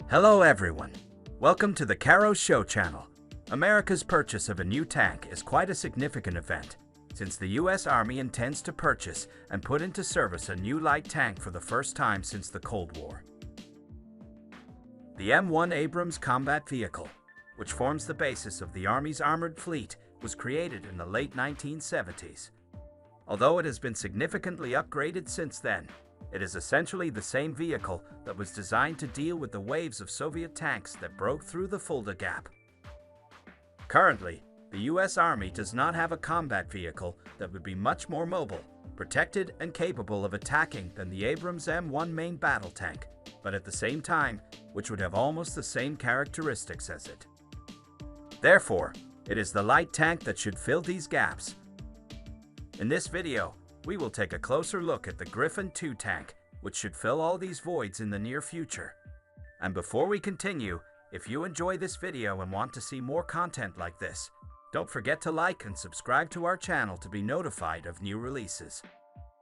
Hello everyone. Welcome to the Caro Show channel. America's purchase of a new tank is quite a significant event, since the U.S. Army intends to purchase and put into service a new light tank for the first time since the Cold War. The M1 Abrams combat vehicle, which forms the basis of the Army's armored fleet, was created in the late 1970s. Although it has been significantly upgraded since then, it is essentially the same vehicle that was designed to deal with the waves of Soviet tanks that broke through the Fulda Gap. Currently, the U.S. Army does not have a combat vehicle that would be much more mobile, protected, and capable of attacking than the Abrams M1 main battle tank, but at the same time, which would have almost the same characteristics as it. Therefore, it is the light tank that should fill these gaps. In this video, we will take a closer look at the Griffin II tank, which should fill all these voids in the near future. And before we continue, if you enjoy this video and want to see more content like this, don't forget to like and subscribe to our channel to be notified of new releases.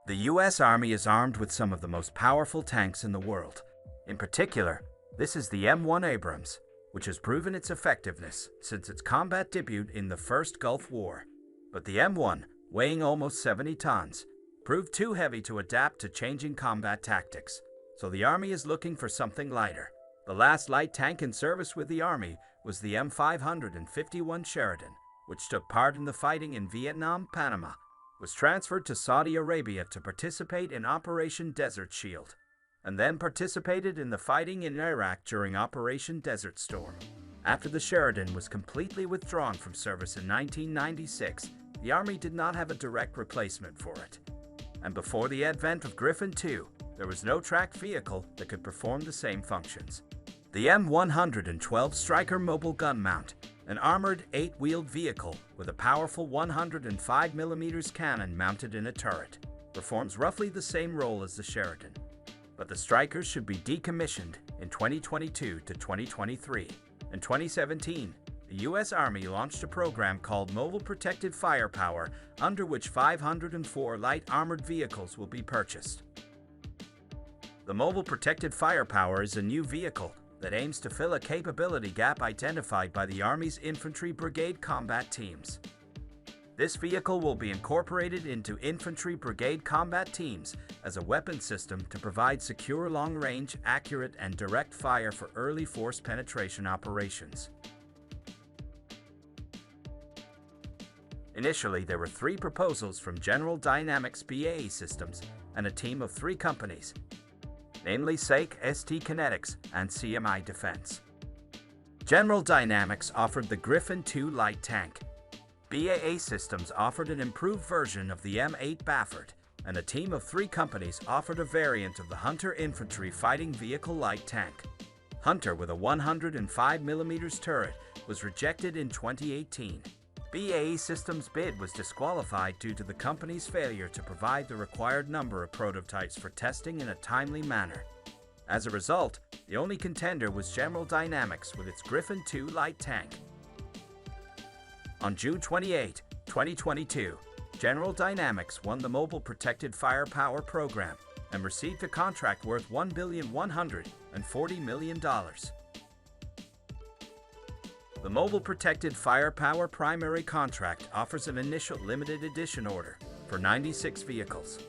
The U.S. Army is armed with some of the most powerful tanks in the world. In particular, this is the M1 Abrams, which has proven its effectiveness since its combat debut in the First Gulf War. But the M1, weighing almost 70 tons, proved too heavy to adapt to changing combat tactics, so the Army is looking for something lighter. The last light tank in service with the Army was the M551 Sheridan, which took part in the fighting in Vietnam. Panama was transferred to Saudi Arabia to participate in Operation Desert Shield, and then participated in the fighting in Iraq during Operation Desert Storm. After the Sheridan was completely withdrawn from service in 1996, the Army did not have a direct replacement for it. And before the advent of Griffin II, there was no tracked vehicle that could perform the same functions. The M112 Striker mobile gun mount, an armored 8-wheeled vehicle with a powerful 105mm cannon mounted in a turret, performs roughly the same role as the Sheridan. But the Strikers should be decommissioned in 2022 to 2023. In 2017, the U.S. Army launched a program called Mobile Protected Firepower, under which 504 light armored vehicles will be purchased. The Mobile Protected Firepower is a new vehicle that aims to fill a capability gap identified by the Army's Infantry Brigade combat teams. This vehicle will be incorporated into Infantry Brigade combat teams as a weapon system to provide secure long-range, accurate, and direct fire for early force penetration operations. Initially, there were 3 proposals from General Dynamics BAE Systems and a team of 3 companies, namely SAIC, ST Kinetics, and CMI Defense. General Dynamics offered the Griffin II light tank. BAE Systems offered an improved version of the M8 Baffert, and a team of 3 companies offered a variant of the Hunter Infantry Fighting Vehicle light tank. Hunter, with a 105mm turret, was rejected in 2018. BAE Systems' bid was disqualified due to the company's failure to provide the required number of prototypes for testing in a timely manner. As a result, the only contender was General Dynamics with its Griffin II light tank. On June 28, 2022, General Dynamics won the Mobile Protected Firepower program and received a contract worth $1,140 million. The Mobile Protected Firepower primary contract offers an initial limited edition order for 96 vehicles.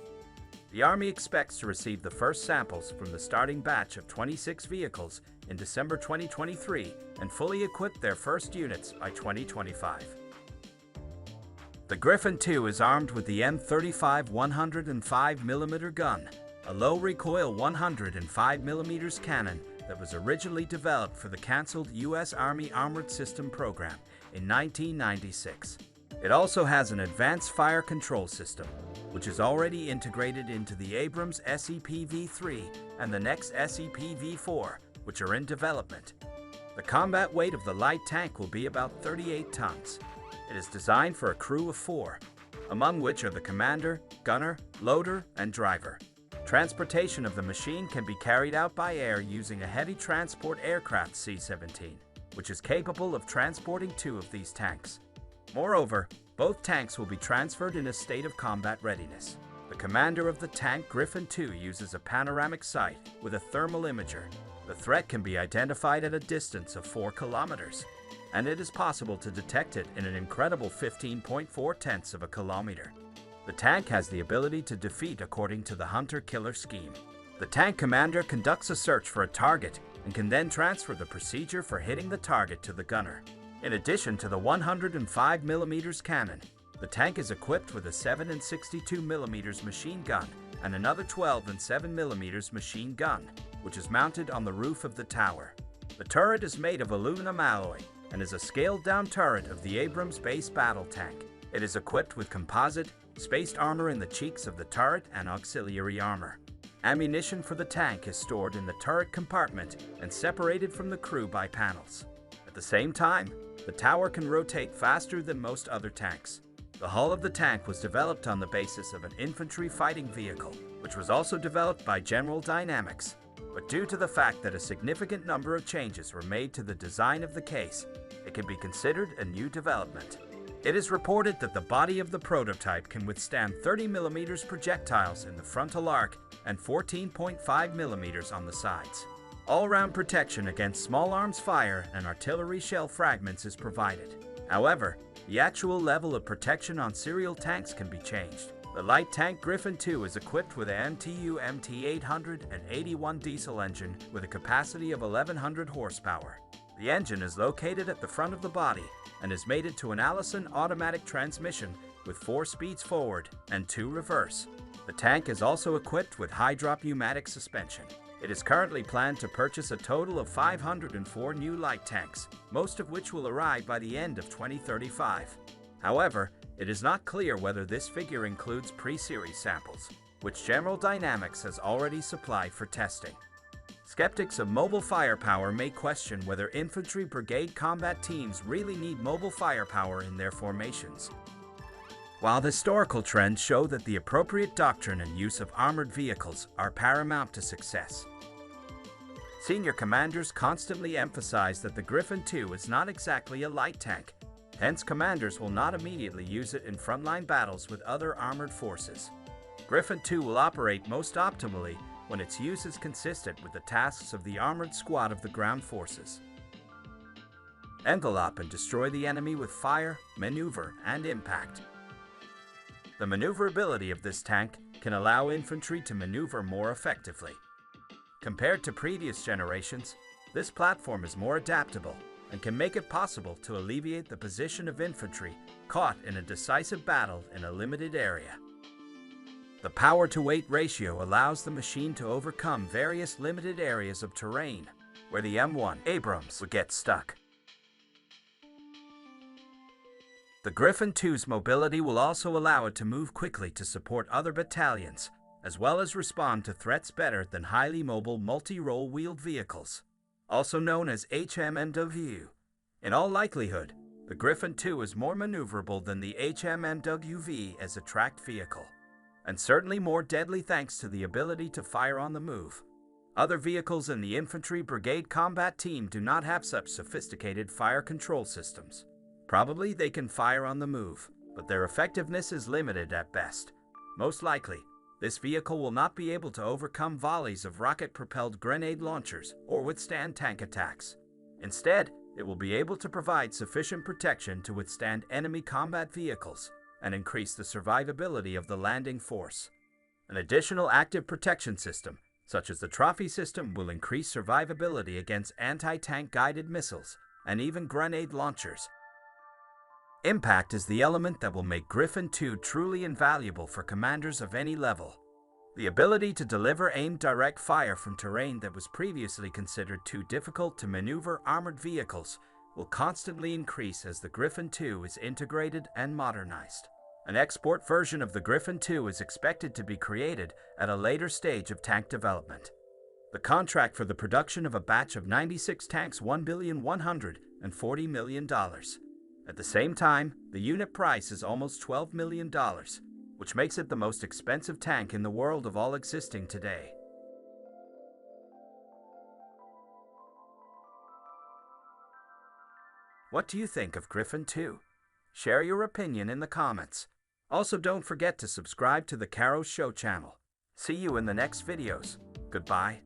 The Army expects to receive the first samples from the starting batch of 26 vehicles in December 2023 and fully equip their first units by 2025. The Griffin II is armed with the M35 105mm gun, a low-recoil 105mm cannon that was originally developed for the cancelled U.S. Army Armored System program in 1996. It also has an advanced fire control system, which is already integrated into the Abrams SEP-V3 and the next SEP-V4, which are in development. The combat weight of the light tank will be about 38 tons. It is designed for a crew of 4, among which are the commander, gunner, loader, and driver. Transportation of the machine can be carried out by air using a heavy transport aircraft C-17, which is capable of transporting 2 of these tanks. Moreover, both tanks will be transferred in a state of combat readiness. The commander of the tank Griffin II uses a panoramic sight with a thermal imager, The threat can be identified at a distance of 4 kilometers, and it is possible to detect it in an incredible 15.4 of a kilometer. The tank has the ability to defeat according to the hunter-killer scheme. The tank commander conducts a search for a target and can then transfer the procedure for hitting the target to the gunner. In addition to the 105mm cannon, the tank is equipped with a 7 and 62mm machine gun and another 12 and 7mm machine gun, which is mounted on the roof of the tower. The turret is made of aluminum alloy and is a scaled-down turret of the Abrams base battle tank. It is equipped with composite, spaced armor in the cheeks of the turret and auxiliary armor. Ammunition for the tank is stored in the turret compartment and separated from the crew by panels. At the same time, the tower can rotate faster than most other tanks. The hull of the tank was developed on the basis of an infantry fighting vehicle, which was also developed by General Dynamics. But due to the fact that a significant number of changes were made to the design of the case, it can be considered a new development. It is reported that the body of the prototype can withstand 30mm projectiles in the frontal arc and 14.5mm on the sides. All-round protection against small arms fire and artillery shell fragments is provided. However, the actual level of protection on serial tanks can be changed. The light tank Griffin II is equipped with an MTU MT881 diesel engine with a capacity of 1100 horsepower. The engine is located at the front of the body and is mated to an Allison automatic transmission with 4 speeds forward and 2 reverse. The tank is also equipped with high-drop pneumatic suspension. It is currently planned to purchase a total of 504 new light tanks, most of which will arrive by the end of 2035. However, it is not clear whether this figure includes pre-series samples, which General Dynamics has already supplied for testing. Skeptics of mobile firepower may question whether infantry brigade combat teams really need mobile firepower in their formations. While the historical trends show that the appropriate doctrine and use of armored vehicles are paramount to success, senior commanders constantly emphasize that the Griffin II is not exactly a light tank. Hence, commanders will not immediately use it in frontline battles with other armored forces. Griffin II will operate most optimally when its use is consistent with the tasks of the armored squad of the ground forces. Envelop and destroy the enemy with fire, maneuver, and impact. The maneuverability of this tank can allow infantry to maneuver more effectively. Compared to previous generations, this platform is more adaptable and can make it possible to alleviate the position of infantry caught in a decisive battle in a limited area. The power-to-weight ratio allows the machine to overcome various limited areas of terrain where the M1 Abrams would get stuck. The Griffin II's mobility will also allow it to move quickly to support other battalions, as well as respond to threats better than highly mobile multi-role wheeled vehicles, also known as HMNW. In all likelihood, the Griffin II is more maneuverable than the HMNWV as a tracked vehicle, and certainly more deadly thanks to the ability to fire on the move. Other vehicles in the infantry brigade combat team do not have such sophisticated fire control systems. Probably they can fire on the move, but their effectiveness is limited at best. Most likely, this vehicle will not be able to overcome volleys of rocket-propelled grenade launchers or withstand tank attacks. Instead, it will be able to provide sufficient protection to withstand enemy combat vehicles and increase the survivability of the landing force. An additional active protection system, such as the trophy system, will increase survivability against anti-tank guided missiles and even grenade launchers. Impact is the element that will make Griffin II truly invaluable for commanders of any level. The ability to deliver aimed direct fire from terrain that was previously considered too difficult to maneuver armored vehicles will constantly increase as the Griffin II is integrated and modernized. An export version of the Griffin II is expected to be created at a later stage of tank development. The contract for the production of a batch of 96 tanks $1,140 million. At the same time, the unit price is almost $12 million, which makes it the most expensive tank in the world of all existing today. What do you think of Griffin II? Share your opinion in the comments. Also, don't forget to subscribe to the Caro Show channel. See you in the next videos. Goodbye.